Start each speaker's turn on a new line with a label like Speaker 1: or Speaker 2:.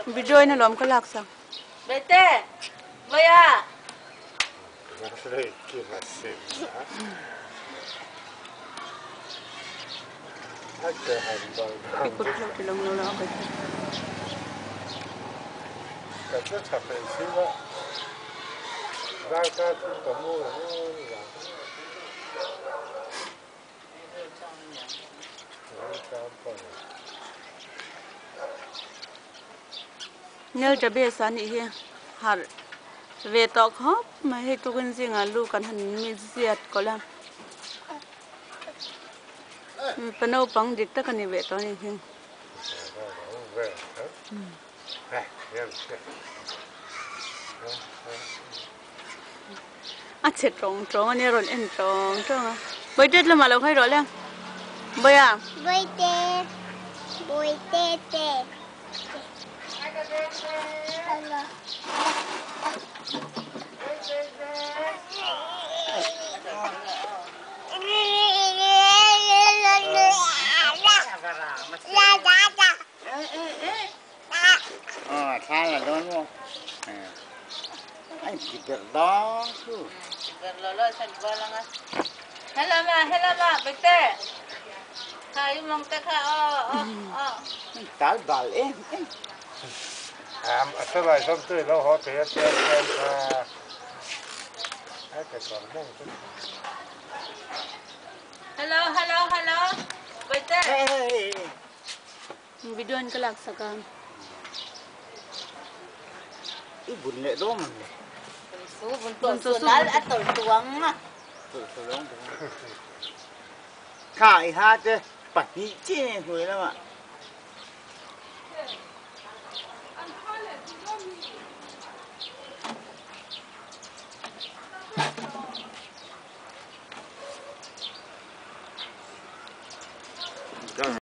Speaker 1: Video na lom ko laksa.
Speaker 2: Bete, Boya.
Speaker 1: Ikut lo tilong lo lang ako.
Speaker 3: Kasi tapos sila. Dagat kamu.
Speaker 1: Nhớ cho bé san ý hiền hạt về tọt hốp mà hay tôi quên gì ngà lu cần hành mi diệt có làm phần đâu bằng dịch tất cả những về tọt này hiền à chết trống trống anh ấy rồi em trống trống à bây giờ là mà lâu hay rồi lên bây à
Speaker 4: Bơi tê tê.
Speaker 5: Khai là đó đúng không? Anh chỉ việc đó chứ.
Speaker 2: Hello ma, Bete. Hai mong ta kha
Speaker 5: Cái bảo em.
Speaker 3: Sao lại xong tôi lâu họ thấy xem cái còn mong chứ.
Speaker 2: Hello. Bete.
Speaker 1: video anh có laksa kan
Speaker 5: Ibu nek dong.
Speaker 2: Buntu sunal atau tuang mah.
Speaker 5: Tolong. Khai ha chứ. Bạch nhị chứ rồi đó mà.